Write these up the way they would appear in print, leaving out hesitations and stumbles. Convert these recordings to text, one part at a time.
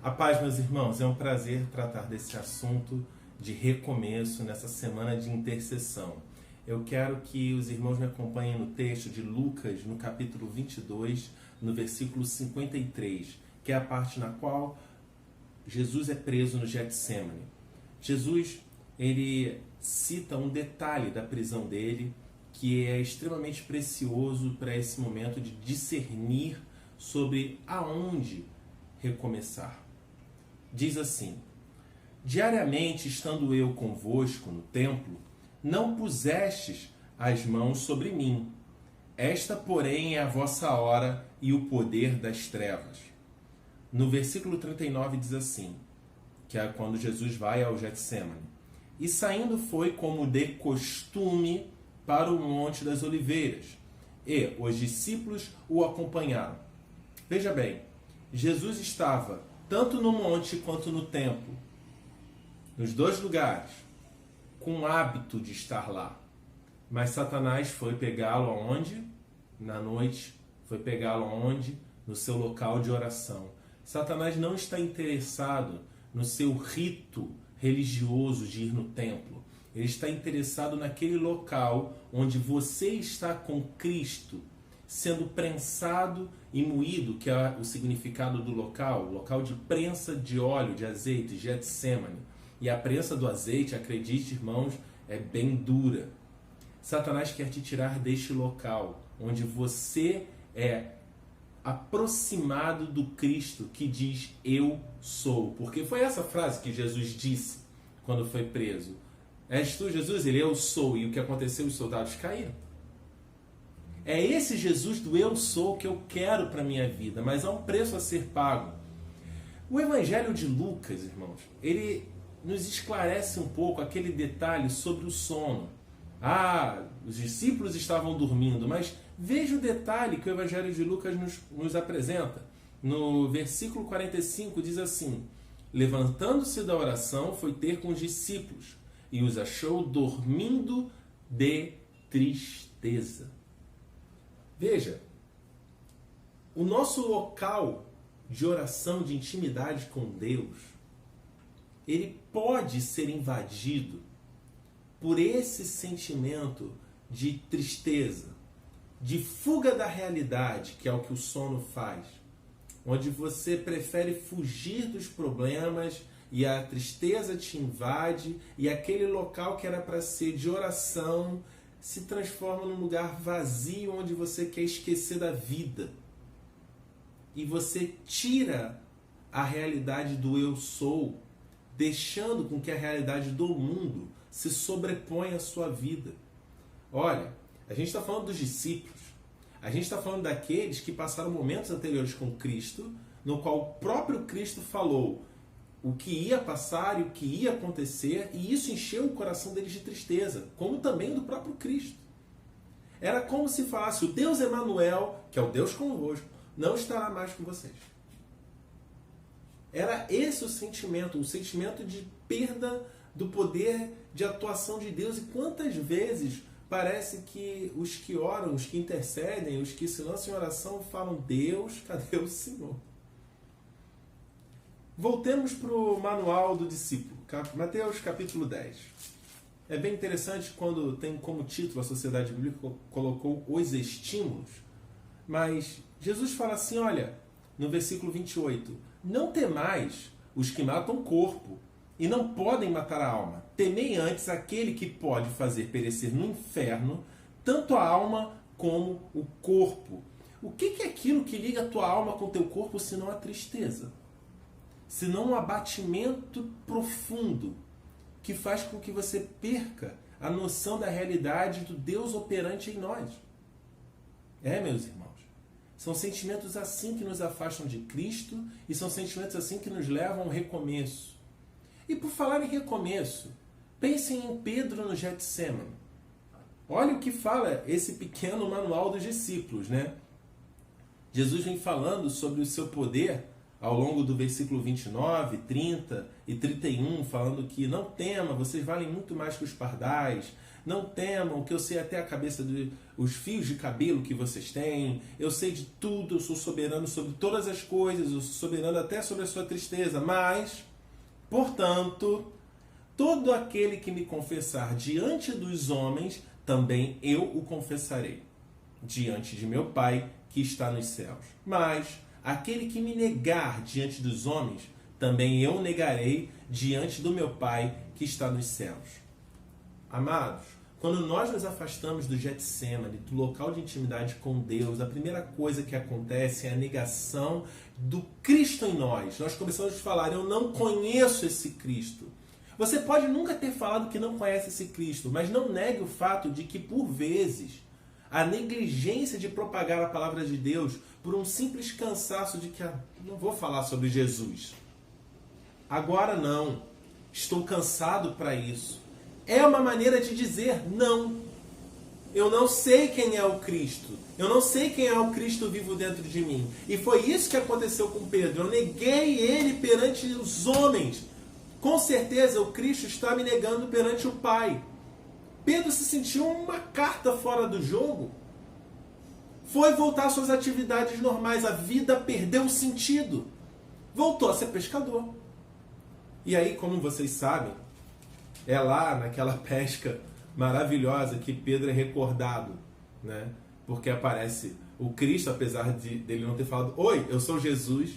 A paz, meus irmãos, é um prazer tratar desse assunto de recomeço nessa semana de intercessão. Eu quero que os irmãos me acompanhem no texto de Lucas, no capítulo 22, no versículo 53, que é a parte na qual Jesus é preso no Getsêmani. Jesus, ele cita um detalhe da prisão dele, que é extremamente precioso para esse momento de discernir sobre aonde recomeçar. Diz assim: diariamente estando eu convosco no templo, não pusestes as mãos sobre mim. Esta, porém, é a vossa hora e o poder das trevas. No versículo 39 diz assim, que é quando Jesus vai ao Getsêmani. E saindo foi como de costume para o Monte das Oliveiras, e os discípulos o acompanharam. Veja bem, Jesus estava tanto no monte quanto no templo, nos dois lugares, com o hábito de estar lá. Mas Satanás foi pegá-lo aonde? Na noite. Foi pegá-lo aonde? No seu local de oração. Satanás não está interessado no seu rito religioso de ir no templo. Ele está interessado naquele local onde você está com Cristo, sendo prensado e moído, que é o significado do local de prensa de óleo, de azeite, Getsêmani. E a prensa do azeite, acredite, irmãos, é bem dura. Satanás quer te tirar deste local, onde você é aproximado do Cristo que diz, eu sou. Porque foi essa frase que Jesus disse quando foi preso. És tu, Jesus? Ele, eu sou. E o que aconteceu? Os soldados caíram. É esse Jesus do eu sou que eu quero para a minha vida, mas há um preço a ser pago. O Evangelho de Lucas, irmãos, ele nos esclarece um pouco aquele detalhe sobre o sono. Os discípulos estavam dormindo, mas veja o detalhe que o Evangelho de Lucas nos apresenta. No versículo 45 diz assim: levantando-se da oração, foi ter com os discípulos e os achou dormindo de tristeza. Veja, o nosso local de oração, de intimidade com Deus, ele pode ser invadido por esse sentimento de tristeza, de fuga da realidade, que é o que o sono faz, onde você prefere fugir dos problemas e a tristeza te invade e aquele local que era para ser de oração se transforma num lugar vazio onde você quer esquecer da vida. E você tira a realidade do eu sou, deixando com que a realidade do mundo se sobreponha à sua vida. Olha, a gente está falando dos discípulos, a gente está falando daqueles que passaram momentos anteriores com Cristo, no qual o próprio Cristo falou o que ia passar e o que ia acontecer, e isso encheu o coração deles de tristeza, como também do próprio Cristo. Era como se falasse, o Deus Emanuel, que é o Deus convosco, não estará mais com vocês. Era esse o sentimento de perda do poder de atuação de Deus. E quantas vezes parece que os que oram, os que intercedem, os que se lançam em oração falam, Deus, cadê o Senhor? Voltemos para o manual do discípulo, Mateus capítulo 10. É bem interessante quando tem como título a Sociedade Bíblica colocou os estímulos, mas Jesus fala assim, olha, no versículo 28, não temais os que matam o corpo e não podem matar a alma. Temei antes aquele que pode fazer perecer no inferno tanto a alma como o corpo. O que é aquilo que liga a tua alma com o teu corpo senão a tristeza? Senão um abatimento profundo que faz com que você perca a noção da realidade do Deus operante em nós. Meus irmãos, são sentimentos assim que nos afastam de Cristo e são sentimentos assim que nos levam ao recomeço. E por falar em recomeço, pensem em Pedro no Getsêmani. Olha o que fala esse pequeno manual dos discípulos, né? Jesus vem falando sobre o seu poder ao longo do versículo 29, 30 e 31, falando que não tema, vocês valem muito mais que os pardais. Não temam, que eu sei até a cabeça os fios de cabelo que vocês têm. Eu sei de tudo, eu sou soberano sobre todas as coisas, eu sou soberano até sobre a sua tristeza. Mas, portanto, todo aquele que me confessar diante dos homens, também eu o confessarei diante de meu Pai que está nos céus. Mas aquele que me negar diante dos homens, também eu negarei diante do meu Pai que está nos céus. Amados, quando nós nos afastamos do Getsemane, do local de intimidade com Deus, a primeira coisa que acontece é a negação do Cristo em nós. Nós começamos a falar, eu não conheço esse Cristo. Você pode nunca ter falado que não conhece esse Cristo, mas não negue o fato de que, por vezes, a negligência de propagar a palavra de Deus por um simples cansaço de que não vou falar sobre Jesus. Agora não. Estou cansado para isso. É uma maneira de dizer não. Eu não sei quem é o Cristo. Eu não sei quem é o Cristo vivo dentro de mim. E foi isso que aconteceu com Pedro. Eu neguei ele perante os homens. Com certeza o Cristo está me negando perante o Pai. Pedro se sentiu uma carta fora do jogo. Foi voltar às suas atividades normais. A vida perdeu o sentido. Voltou a ser pescador. E aí, como vocês sabem, é lá naquela pesca maravilhosa que Pedro é recordado, né? Porque aparece o Cristo, apesar dele não ter falado, oi, eu sou Jesus.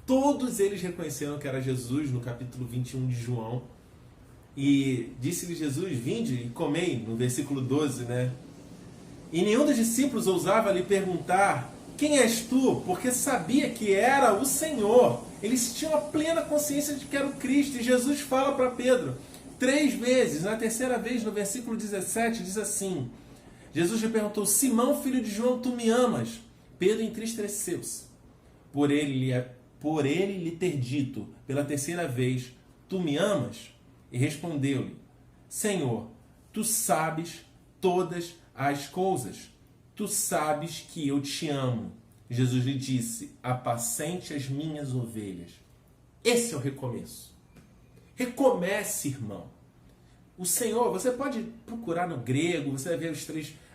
Todos eles reconheceram que era Jesus no capítulo 21 de João. E disse-lhe Jesus, vinde e comei, no versículo 12, né? E nenhum dos discípulos ousava lhe perguntar, quem és tu? Porque sabia que era o Senhor. Eles tinham a plena consciência de que era o Cristo. E Jesus fala para Pedro 3 vezes. Na terceira vez, no versículo 17, diz assim, Jesus lhe perguntou, Simão, filho de João, tu me amas? Pedro entristeceu-se por ele lhe ter dito pela terceira vez, tu me amas? E respondeu-lhe, Senhor, tu sabes todas as coisas. Tu sabes que eu te amo. Jesus lhe disse, apacente as minhas ovelhas. Esse é o recomeço. Recomece, irmão. O Senhor, você pode procurar no grego, você vai ver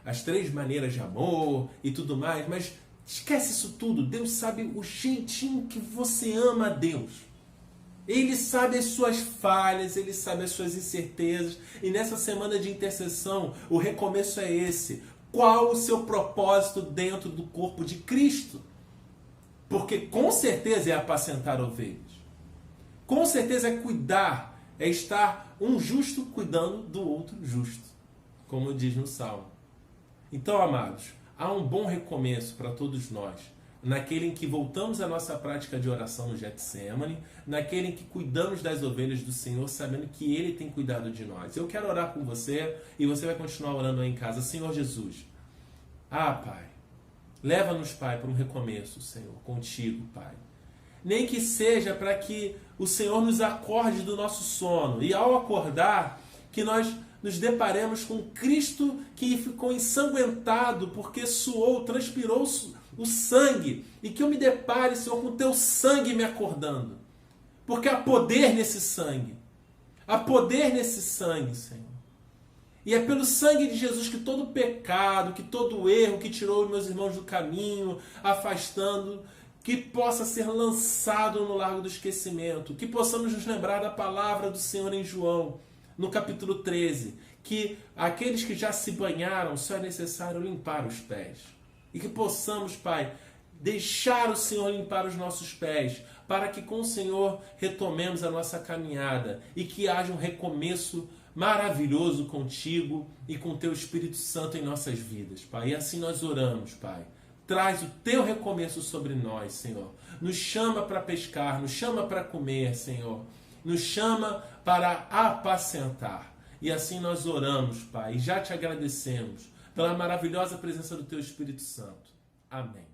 as três maneiras de amor e tudo mais, mas esquece isso tudo. Deus sabe o jeitinho que você ama a Deus. Ele sabe as suas falhas, Ele sabe as suas incertezas. E nessa semana de intercessão, o recomeço é esse. Qual o seu propósito dentro do corpo de Cristo? Porque com certeza é apacentar ovelhas. Com certeza é cuidar, é estar um justo cuidando do outro justo. Como diz no Salmo. Então, amados, há um bom recomeço para todos nós. Naquele em que voltamos à nossa prática de oração no Getsemane, naquele em que cuidamos das ovelhas do Senhor, sabendo que Ele tem cuidado de nós. Eu quero orar com você e você vai continuar orando aí em casa. Senhor Jesus, Pai, leva-nos, Pai, para um recomeço, Senhor, contigo, Pai. Nem que seja para que o Senhor nos acorde do nosso sono e ao acordar, que nós nos deparemos com Cristo que ficou ensanguentado porque suou, transpirou o sangue, e que eu me depare, Senhor, com o teu sangue me acordando. Porque há poder nesse sangue. Há poder nesse sangue, Senhor. E é pelo sangue de Jesus que todo pecado, que todo erro que tirou os meus irmãos do caminho, afastando, que possa ser lançado no largo do esquecimento. Que possamos nos lembrar da palavra do Senhor em João, no capítulo 13. Que aqueles que já se banharam, só é necessário limpar os pés. E que possamos, Pai, deixar o Senhor limpar os nossos pés, para que com o Senhor retomemos a nossa caminhada e que haja um recomeço maravilhoso contigo e com o teu Espírito Santo em nossas vidas, Pai. E assim nós oramos, Pai. Traz o teu recomeço sobre nós, Senhor. Nos chama para pescar, nos chama para comer, Senhor. Nos chama para apacentar. E assim nós oramos, Pai, e já te agradecemos pela maravilhosa presença do teu Espírito Santo. Amém.